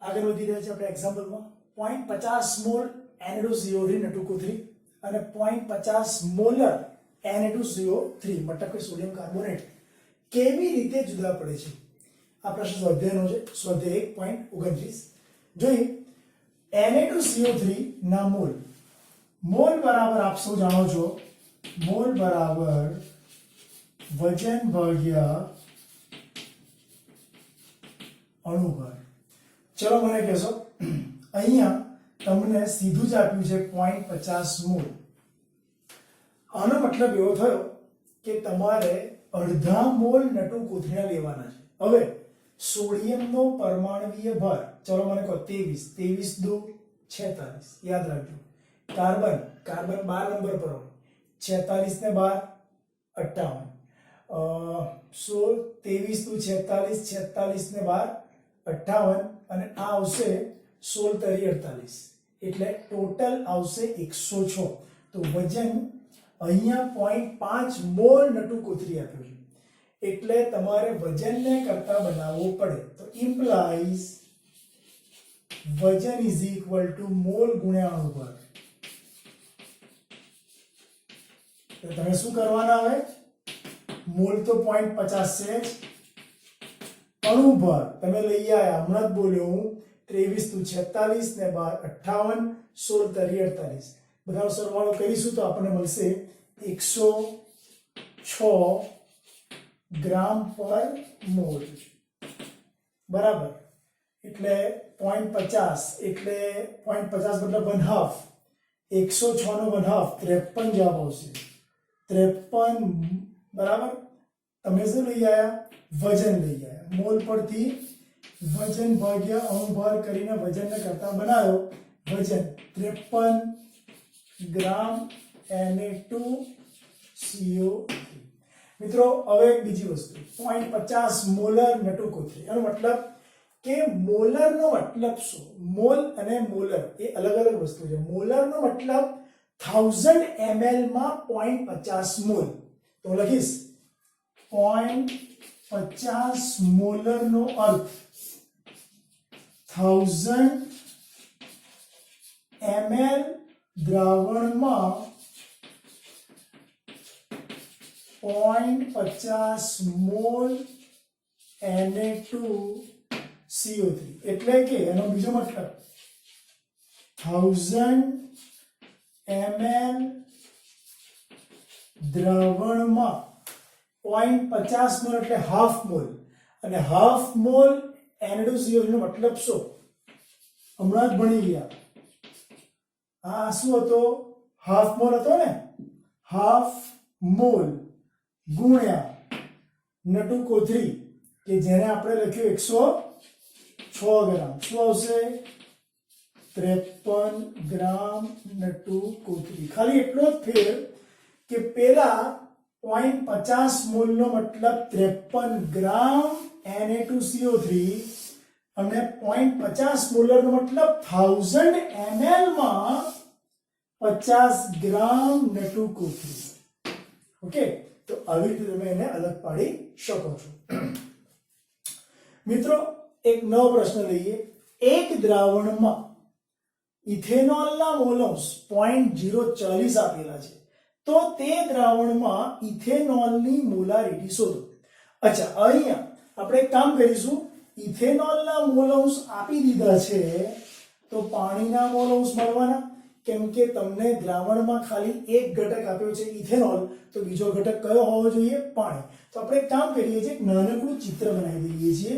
આગળ વધી રહ્યા છે આપણે એક્ઝામ્પલમાં 0.50 મોલ Na2CO3 નટુકો3 અને 0.50 મોલર Na2CO3 મતલબ કે સોડિયમ કાર્બોનેટ કેવી રીતે જુદા પડે છે આ પ્રશ્ન સ્વાધ્યાયનો છે સ્વાધ્યાય 1.29 જોઈએ Na2CO3 ના મોલ બરાબર આપ સૌ જાણો છો મોલ બરાબર વજન ભાગ્યા અણુભાર ચલો મને કહેશો અહીંયા તમને સીધું જ આપ્યું છે 0.50 મોલ આનો મતલબ એવો થયો કે તમારે અડધા મોલ નટુકોથળીના લેવાના છે હવે સોડિયમનો પરમાણુવીય ભાર ચલો મને કહો 23 દુ 46 યાદ રાખજો કાર્બન 12 નંબર પર હોય 46 ને 12 58 23 દુ 46 46 ને 12 58 અને આ આવશે 16 તરી 48 એટલે ટોટલ આવશે 106 તો વજન અહીંયા 0.5 મોલ નટુકોથળી આપ્યું છે એટલે તમારે વજનને કરતા બનાવવું પડે તો ઇમ્પ્લાઇઝ વજન ઇઝ ઇક્વલ ટુ મોલ ગુણ્યા અણુભાર તો તમે શું કરવાના હવે મોલ તો 0.50 છે અણુભાર તમે લઈ આયા હમણાં જ બોલ્યો હું 23 દુ 46 ને 12 58 16 તરી 48 બધાનો સરવાળો કરીશું તો આપણને મળશે 106 ગ્રામ પર મોલ બરાબર એટલે 0.50 એટલે 0.50 મતલબ 1/2 106 નો 1/2 53 જવાબ આવશે 53 બરાબર તમે શું લઈ આયા વજન લઈ આયા મોલ પરથી વજન ભાગ્યા અણુભાર કરીને વજનને કરતા બનાવ્યો વજન 53 ગ્રામ Na2CO3 મિત્રો હવે એક બીજી વસ્તુ 0.50 મોલર નટુકોથળી એનો મતલબ કે મોલર નો મતલબ શું મોલ અને મોલર એ અલગ અલગ વસ્તુ છે મોલર નો મતલબ 1000 ml માં 0.50 મોલ તો લખીશ 0.50 મોલર નો અર્થ 1000 ml દ્રાવણમાં 0.50 મોલ Na2CO3 એટલે કે એનો બીજો મતલબ 1000 ml દ્રાવણમાં 0.50 મોલ એટલે હાફ મોલ અને હાફ મોલ Na2CO3 નો મતલબ શું હમણાં જ ભણી ગયા આ શું હતો હાફ મોલ હતો ને હાફ મોલ ગુણ્યા નટુકોથળી કે જેને આપણે લખ્યું 106 ગ્રામ શું આવશે 53 ગ્રામ નટુકોથળી ખાલી એટલો જ ફેર કે પેલા 0.50 મોલ નો મતલબ 53 ગ્રામ Na2CO3 અને 0.50 મોલર નો મતલબ 1000 ml માં 50 ગ્રામ નટુકોથળી ઓકે તો આવી રીતે તમે એને અલગ પાડી શકો છો મિત્રો એક નવો પ્રશ્ન લઈએ એક દ્રાવણમાં ઇથેનોલના મોલ્સ 0.040 આપેલા છે તો તે દ્રાવણમાં ઇથેનોલની મોલારિટી શોધો અચ્છા અહીંયા આપણે એક કામ કરીશું ઇથેનોલના મોલ્સ આપી દીધા છે તો પાણીના મોલ્સ મળવાના કેમ કે તમને દ્રાવણમાં ખાલી એક ઘટક આપ્યો છે ઇથેનોલ તો બીજો ઘટક કયો હોવો જોઈએ પાણી તો આપણે એક કામ કરીએ છીએ એક નાનકડું ચિત્ર બનાવી દઈએ છીએ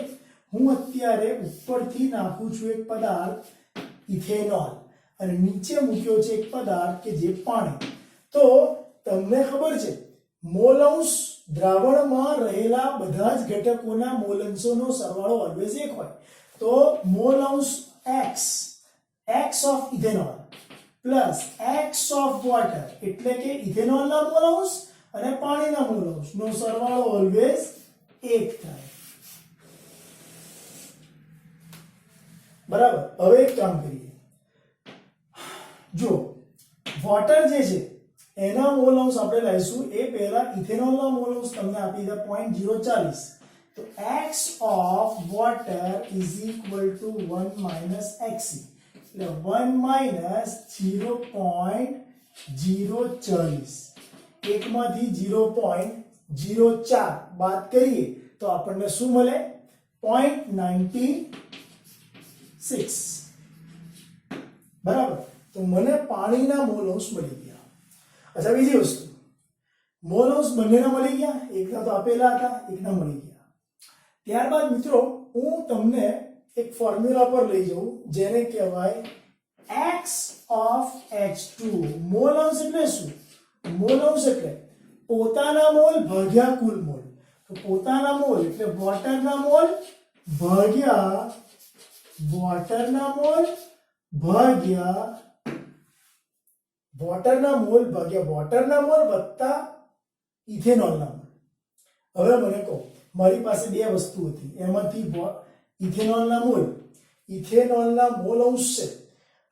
હું અત્યારે ઉપરથી નાખું છું એક પદાર્થ ઇથેનોલ અને નીચે મૂક્યો છે એક પદાર્થ કે જે પાણી તો તમને ખબર છે મોલ્સ દ્રાવણમાં રહેલા બધા જ ઘટકોના મોલ અંશોનો સરવાળો ઓલવેઝ એક હોય તો moles x of ethanol plus x of water એટલે કે ઇથેનોલના મોલ્સ અને પાણીના મોલ્સ નો સરવાળો ઓલવેઝ 1 થાય બરાબર હવે એક કામ કરીએ જો વોટર જે છે એના મોલ અંશ આપણે લઈશું એ પહેલા ઇથેનોલના મોલ અંશ તમને આપી દીધા 0.040 તો x of water is equal to 1 minus xe, એટલે 1 minus 0.040, એકમાંથી 0.04 બાદ કરીએ તો આપણને શું મળે? 0.96. બરાબર. તો મને પાણીના મોલ અંશ મળી ગયા. અચ્છા, બીજી વસ્તુ, મોલ અંશ બંનેના મળી ગયા, એકના તો આપેલા હતા, એકના મળી ગયા. ત્યારબાદ મિત્રો હું તમને એક ફોર્મ્યુલા પર લઈ જાઉં જેને કહેવાય x of H2. મોલ અંશ એટલે શું? મોલ અંશ એટલે પોતાના મોલ ભાગ્યા કુલ મોલ. તો પોતાના મોલ એટલે વોટરના મોલ ભાગ્યા વોટરના મોલ ભાગ્યા વોટરના મોલ ભાગ્યા વોટરના મોલ વત્તા ઇથેનોલના મોલ. હવે મને કહો, મારી પાસે બે વસ્તુ હતી, એમાંથી ઇથેનોલના મોલ અંશ છે.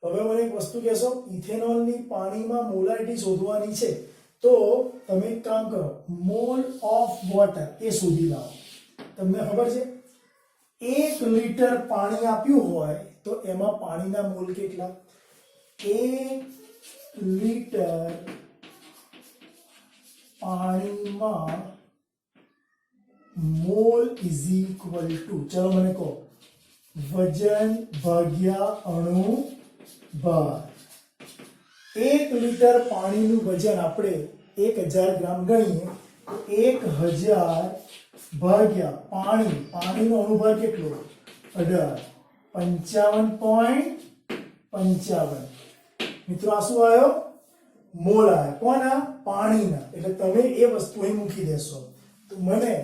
હવે મને એક વસ્તુ કહેશો, ઇથેનોલની પાણીમાં મોલારિટી શોધવાની છે, તો તમે એક કામ કરો, મોલ ઓફ વોટર એ શોધી લાવો. તમને ખબર છે 1 લિટર પાણી આપ્યું હોય તો એમાં પાણીના મોલ કેટલા? 1 લિટર પાણીમાં મોલ ઇઝ ઇક્વલ ટુ, ચલો મને કહો, વજન ભાગ્યા અણુ ભાર. 1 લિટર પાણીનું વજન આપણે 1000 ગ્રામ ગણીએ તો 1000 ભાગ્યા પાણીનો અણુભાર કેટલો? 18, 55.55. મિત્રો આ શું આવ્યો? મોલ આવ્યો. કોના? પાણીના. એટલે તમે એ વસ્તુ અહીં મૂકી દેશો તો મને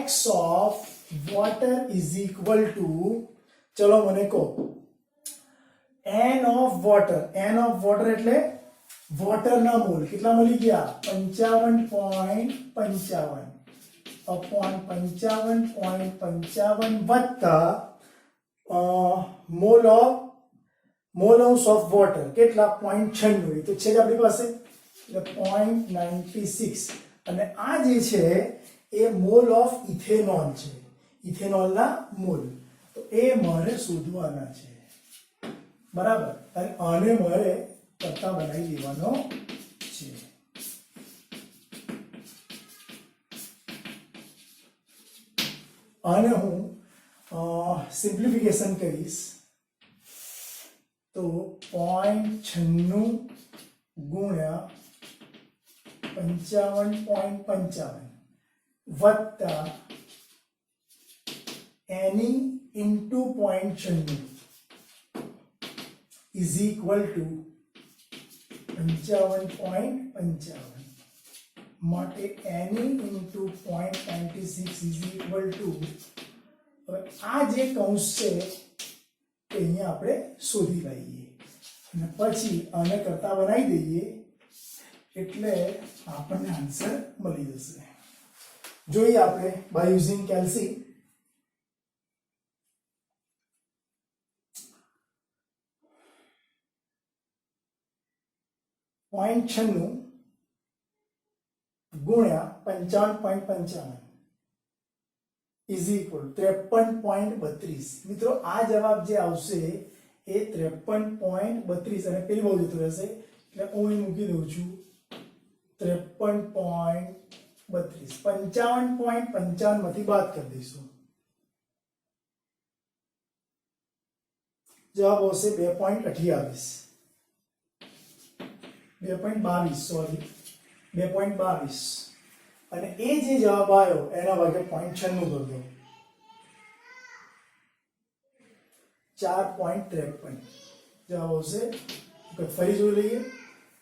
x of water is equal to, ચલો મને કહો, n of water એટલે વોટરના મોલ કેટલા મળી ગયા? 55.55 upon 55.55 વત્તા મોલ અંશ ઓફ વોટર કેટલા? 0.96. તો છે જ આપણી પાસે, એટલે 0.96. અને આ જે છે એ મોલ ઓફ ઇથેનોલ છે, ઇથેનોલના મોલ. તો એ મારે શોધવાના છે. બરાબર. અને આને મારે કરતા બનાવી દેવાનો છે. આને હું સિમ્પ્લિફિકેશન કરીશ તો 0.96 ગુણ્યા 55.55 વત્તા એની ઇન્ટુ 0.96 is equal to 55.55 માટે એની ઇન્ટુ 0.96 is equal to, હવે આ જે કૌંસ છે તે અહીંયા આપણે શોધી લઈએ અને પછી આને કરતા બનાવી દઈએ એટલે આપણને આન્સર મળી જશે. જોઈએ આપણે બાય યુઝિંગ કેલ્સી. પોઈન્ટ 96 ગુણ્યા 55.55 ઇઝ ઇક્વલ 53.32. મિત્રો આ જવાબ જે આવશે એ 53.32 અને પેલી બાજુ જતું રહેશે એટલે હું અહીં મૂકી દઉં છું 53.32. 55.55 માંથી બાદ કરી દઈશું. જવાબ આવશે 2.28. 2.22 સોરી 2.22 અને એ જે જવાબ આવ્યો એના ભાગે 0.96 કરી દો 4.53 જવાબ આવશે. ફરી જોઈ લઈએ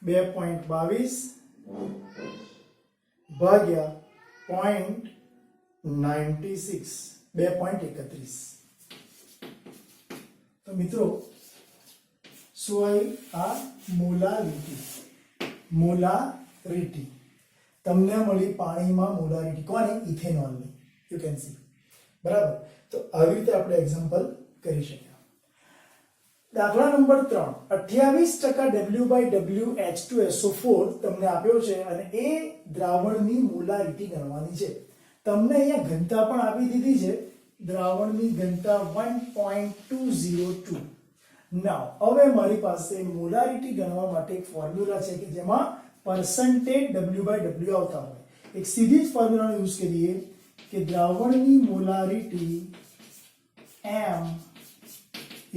2.22 ભાગ્યા 0.96 2.31. તો મિત્રો શું આવી? આ મોલારિટી તમને મળી પાણીમાં મોલારિટી. કોની? ઇથેનોલની. You can see. બરાબર. તો આવી રીતે આપણે એક્ઝામ્પલ કરી શકીએ. દાખલા નંબર 3, 28% W/W H2SO4 તમને આપ્યો છે અને એ દ્રાવણની મોલારિટી ગણવાની છે. તમને અહીંયા ઘનતા પણ આપી દીધી છે, દ્રાવણની ઘનતા 1.202. નાઉ હવે મારી પાસે મોલારિટી ગણવા માટે એક ફોર્મ્યુલા છે કે જેમાં પરસેન્ટેજ W/W આવતા હોય. એક સીધી જ ફોર્મ્યુલાનો યુઝ કરીએ કે દ્રાવણની molarity M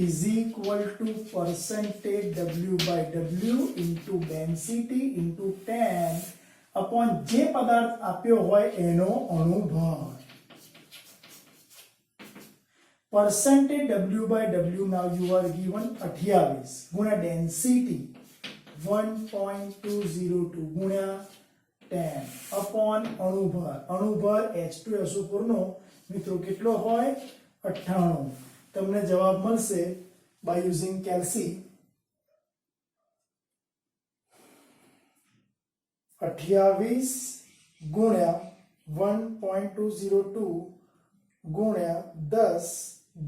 is equal to percentage W/W into density into 10 upon જે પદાર્થ આપ્યો હોય એનો અણુભાર. Percentage W/W now you are given 28 ગુણ્યા density 1.202 ગુણ્યા 10 upon અણુભાર H2SO4 નો મિત્રો કેટલો હોય 98. તમને જવાબ મળશે by using calci 28 ગુણ્યા 1.202 ગુણ્યા 10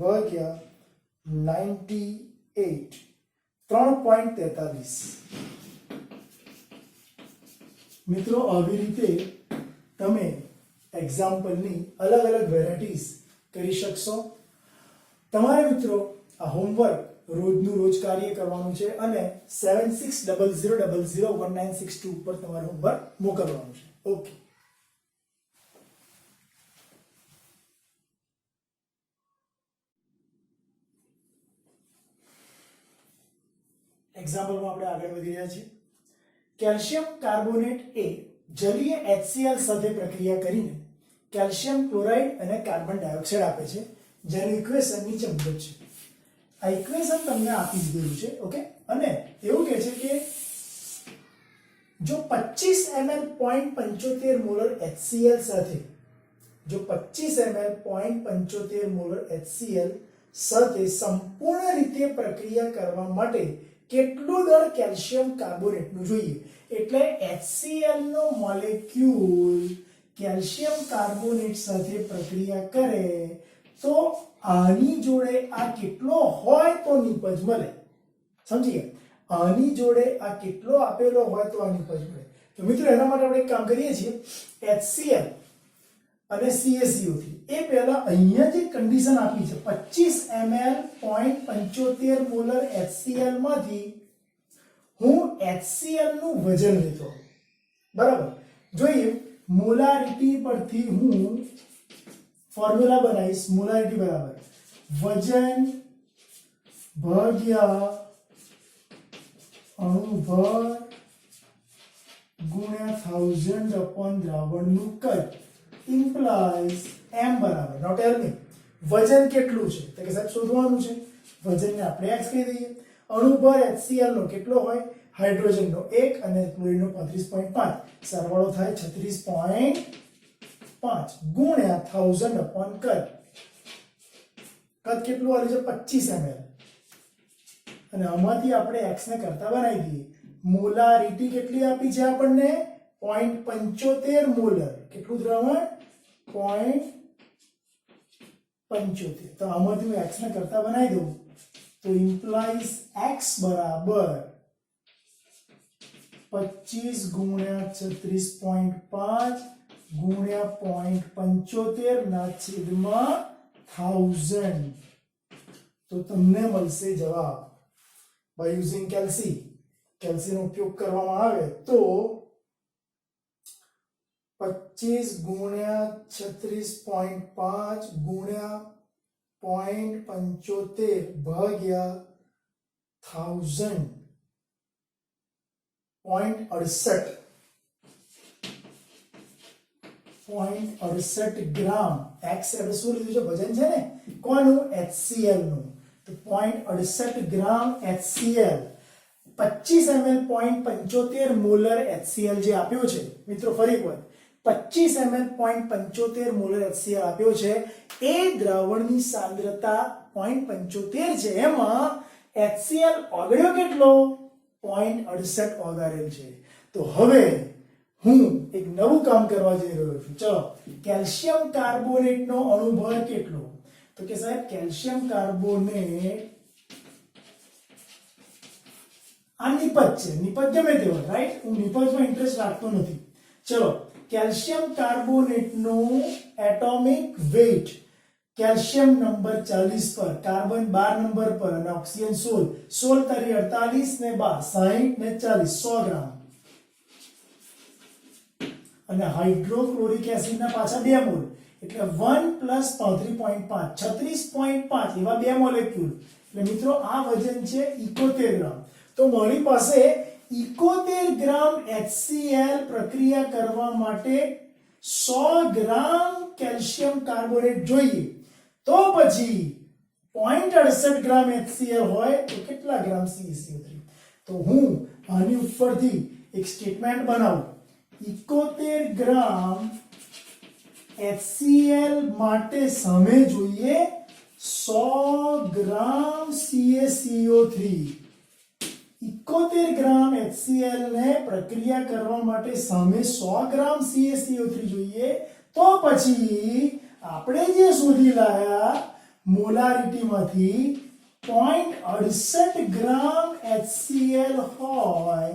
ભાગ્યા 98 3.43. મિત્રો આવી રીતે તમે એક્ઝામ્પલની અલગ અલગ વેરાયટીઝ કરી શકશો. તમારે મિત્રો આ હોમવર્ક રોજનું રોજ કાર્ય કરવાનું છે અને 7600001962 પર તમારે હોમવર્ક મોકલવાનું છે. ઓકે, એક્ઝામ્પલમાં આપણે આગળ વધી રહ્યા છીએ. કેલ્શિયમ કાર્બોનેટ એ જલીય HCl સાથે પ્રક્રિયા કરીને કેલ્શિયમ ક્લોરાઇડ અને કાર્બન ડાયોક્સાઇડ આપે છે, જેનું ઇક્વેશન નીચે મુજબ છે. આ ઇક્વેશન તમને આપી દીધેલું છે. ઓકે, અને એવું કહે છે કે જો 25 ml 0.75 મોલર HCl સાથે સંપૂર્ણ રીતે પ્રક્રિયા કરવા માટે કેટલું દળ કેલ્શિયમ કાર્બોનેટનું જોઈએ. એટલે HCl નો મોલેક્યુલ કેલ્શિયમ કાર્બોનેટ સાથે પ્રક્રિયા કરે તો આની જોડે આ કેટલો હોય તો નિપજ મળે. સમજી ગયા? આની જોડે આ કેટલો આપેલો હોય તો આ નિપજ મળે. તો મિત્રો એના માટે આપણે એક કામ કરીએ છીએ, HCl અને CaCO3 એ પહેલા અહીંયા જે કન્ડિશન આપી છે 25 ml 0.75 મોલર HCl માંથી હું HCl નું વજન લેતો. બરાબર, જોઈએ મોલારિટી પરથી હું ફોર્મ્યુલા બનાવીશ. મોલારિટી બરાબર વજન ભાગ્યા અણુભાર ગુણ્યા 1000 અપોન દ્રાવણનું કદ implies m બરાબર નોટ એલ ની વજન કેટલું છે તો કે સાહેબ શોધવાનું છે. વજનને આપણે x કહી દઈએ. અણુભાર HCl નો કેટલો હોય, હાઇડ્રોજન નો 1 અને ક્લોરીન નો 35.5, સરવાળો થાય 36.5 ગુણ્યા 1000 અપોન કદ. કદ કેટલું આવ્યું છે 25 ml અને આમાંથી આપણે x ને કરતા બનાવી દઈએ. મોલારિટી કેટલી આપી છે આપણને 0.75 મોલર. કેટલું દ્રાવણ 0.75. તો આમાંથી હું x ને કરતા બનાવી દઉં તો ઇમ્પ્લાઇઝ x બરાબર 25 ગુણ્યા 36.5 ગુણ્યા 0.75 ના છેદમાં 1000. તો તમને મળશે જવાબ બાય યુઝિંગ કેલ્સી. કેલ્સીનો ઉપયોગ કરવામાં આવે તો 25 ગુણ્યા 36.5 ગુણ્યા 0.75 ભાગ્યા 1000 0.68 ગ્રામ. x એટલે શું લીધું છે, વજન છે ને કોનું, HCl નું. તો 0.68 ગ્રામ HCl 25 ml 0.75 મોલર HCl જે આપ્યો છે મિત્રો, ફરી એકવાર 25 ml 0.75 મોલર HCl આપ્યો છે. એ દ્રાવણની સાંદ્રતા 0.75 છે, એમાં HCl ઓગળ્યો કેટલો 0.68 ઓગાળેલ છે. તો હવે હું એક નવું કામ કરવા જઈ રહ્યો છું. ચલો, કેલ્શિયમ કાર્બોનેટ નો અણુભાર કેટલો, તો કે સાહેબ કેલ્શિયમ કાર્બોનેટ આ નિપજ છે. નિપજ ગમે તે હોય, રાઈટ? હું નિપજમાં ઇન્ટરેસ્ટ રાખતો નથી. ચલો, કેલ્શિયમ કાર્બોનેટનું એટોમિક વેઇટ કેલ્શિયમ નંબર 40 પર, કાર્બન 12 નંબર પર અને ઓક્સિજન 16 તારી 48 ને 12 60 ને 40 100 ગ્રામ. અને હાઇડ્રોક્લોરિક એસિડના પાછા 2 મોલ એટલે 1 + 33.5 36.5 એવા 2 મોલેક્યુલ. એટલે મિત્રો આ વજન છે 71 ગ્રામ. તો મારી પાસે 71 ગ્રામ HCl પ્રક્રિયા કરવા માટે 100 ગ્રામ કેલ્શિયમ કાર્બોનેટ જોઈએ. તો પછી 0.68 ગ્રામ HCl હોય તો કેટલા ગ્રામ CaCO3? તો હું આની ઉપરથી એક સ્ટેટમેન્ટ બનાવું. 71 ગ્રામ HCl માટે સામે જોઈએ 100 ગ્રામ CaCO3. 71 ગ્રામ HCl ને પ્રક્રિયા કરવા માટે સામે 100 ગ્રામ CaCO3 જોઈએ. તો પછી આપણે જે શોધી લાયા મોલારિટીમાંથી 0.68 ગ્રામ HCl હોય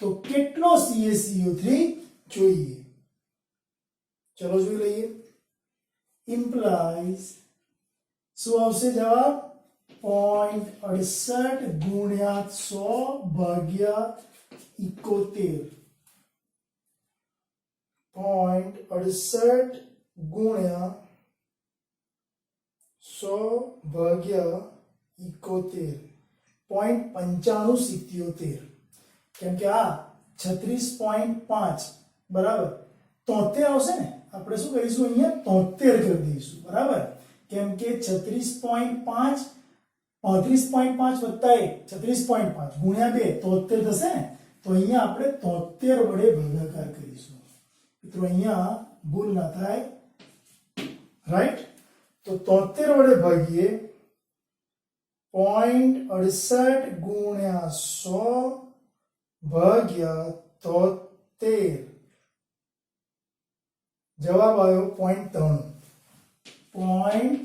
તો કેટલો CaCO3 જોઈએ? ચલો જોઈ લઈએ. ઇમ્પ્લાઇઝ શું આવશે જવાબ? 0.68 ગુણ્યા 100 ભાગ્યા 71. 0.68 ગુણ્યા 100 ભાગ્યા 71. 0.9577. કેમ કે આ 36.5 બરાબર 73 આવશે ને, આપણે શું કરીશું અહીંયા 73 કરી દઈશું બરાબર. કેમ કે 36.5 35.5 વત્તા 1 36.5 ગુણ્યા 2 73 થશે ને. તો અહીંયા આપણે 73 વડે ભાગાકાર કરીશું. મિત્રો અહીંયા ભૂલ ના થાય, રાઈટ? તો 73 વડે ભાગીએ 0.68 ગુણ્યા 100 ભાગ્યા 73. જવાબ આવ્યો 0.93.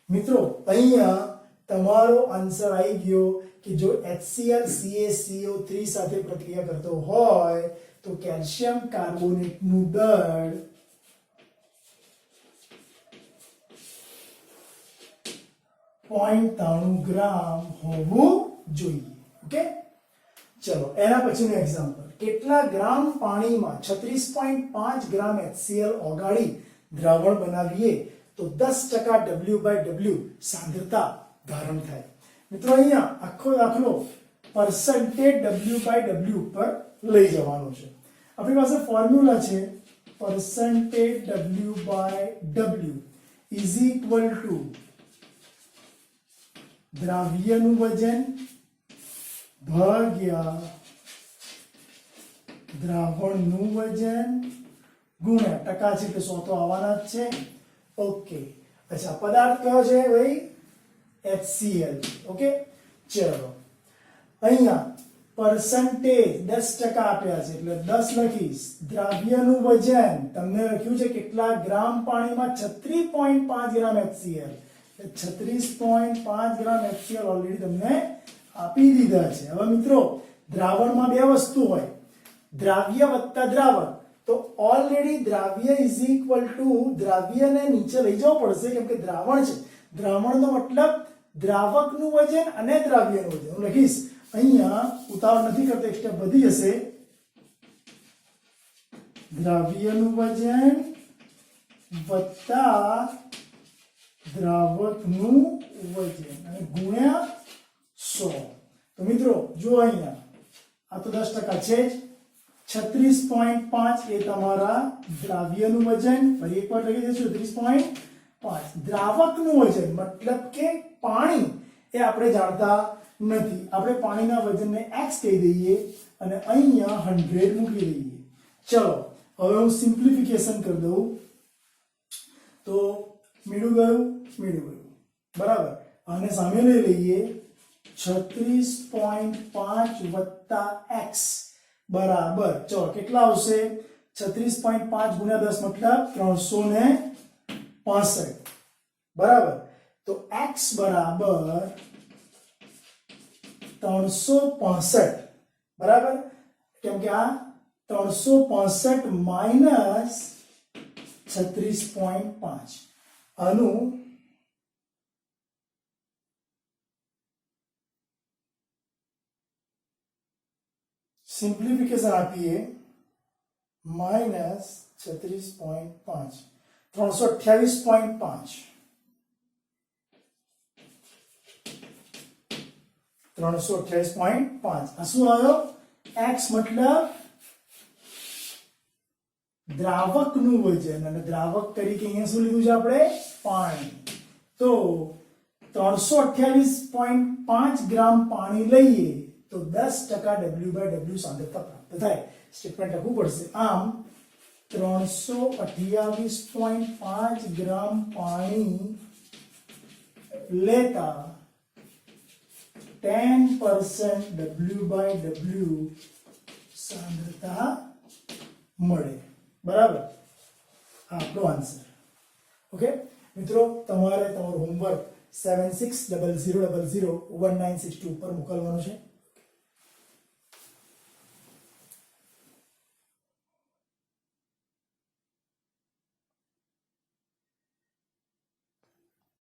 મિત્રો અહીંયા તમારો આન્સર આવી ગયો કે જો HCl CaCO3 સાથે પ્રક્રિયા કરતો હોય તો કેલ્શિયમ કાર્બોનેટનું દળ 0.93 ગ્રામ હોવું જોઈએ. ઓકે, ચલો એના પછીનું એક્ઝામ્પલ. કેટલા ગ્રામ પાણીમાં 36.5 ગ્રામ HCl ઓગાળી દ્રાવણ બનાવીએ તો 10% W/W સાંદ્રતા ધારણ થાય? મિત્રો અહીંયા આખો દાખલો પરસેન્ટેજ W/W પર લઈ જવાનો છે. આપણી પાસે ફોર્મ્યુલા છે percentage W/W is equal to દ્રાવ્યનું વજન ભાગ્યા દ્રાવણનું વજન ગુણ્યા ટકા છે કે 100 તો આવવાના જ છે. ઓકે, અચ્છા પદાર્થ કયો છે ભાઈ? HCl. ઓકે, ચલો અહીંયા પરસેન્ટેજ 10% આપ્યા છે એટલે 10 લખીશ. દ્રાવ્યનું વજન તમને લખ્યું છે કેટલા ગ્રામ પાણીમાં? 36.5 ગ્રામ HCl. 36.5 ગ્રામ HCl ઓલરેડી તમને આપી દીધા છે. હવે મિત્રો દ્રાવણમાં બે વસ્તુ હોય, દ્રાવ્ય વત્તા દ્રાવણ. તો ઓલરેડી દ્રાવ્ય ઇઝ ઇક્વલ ટુ દ્રાવ્યને નીચે લઈ જવું પડશે કેમ કે દ્રાવણ છે. દ્રાવણનો મતલબ દ્રાવકનું વજન અને દ્રાવ્યનું વજન. હું લખીશ અહીંયા, ઉતાવળ નથી કરતો, એક સ્ટેપ વધી જશે. દ્રાવ્યનું વજન વત્તા દ્રાવકનું વજન અને ગુણ્યા 100. તો મિત્રો જો અહીંયા આ તો 10% છે જ. 36.5 એ તમારા દ્રાવ્યનું વજન. ફરી એકવાર લખી દઈશું 36.5. દ્રાવકનું વજન મતલબ કે પાણી એ આપણે જાણતા નથી. આપણે પાણીના વજનને x કહી દઈએ અને અહીંયા 100 મૂકી દઈએ. ચલો હવે હું સિમ્પ્લિફિકેશન કરી દઉં તો મીડું ગયું બરાબર. આને સામે લઈ લઈએ. 36.5 વત્તા x બરાબર ચલો કેટલા આવશે? 36.5 ગુણ્યા 10 મતલબ 365 બરાબર. તો x બરાબર 365 બરાબર. કેમ કે આ 365 માઇનસ 36.5 આનું સિમ્પ્લિફિકેશન આપીએ માઇનસ 36.5 328.5 328.5 આ શું આવ્યો x મતલબ દ્રાવકનું વજન અને દ્રાવક તરીકે અહીંયા શું લીધું છે આપણે પાણી તો 328.5 ગ્રામ પાણી લઈએ તો 10% W/W સાંદ્રતા પ્રાપ્ત થાય સ્ટેટમેન્ટ લખવું પડશે આમ 328.5 ગ્રામ પાણી લેતા 10% W/W સાંદ્રતા મળે બરાબર આપણો આન્સર ઓકે મિત્રો તમારે તમારું હોમવર્ક 7600001962 પર મોકલવાનું છે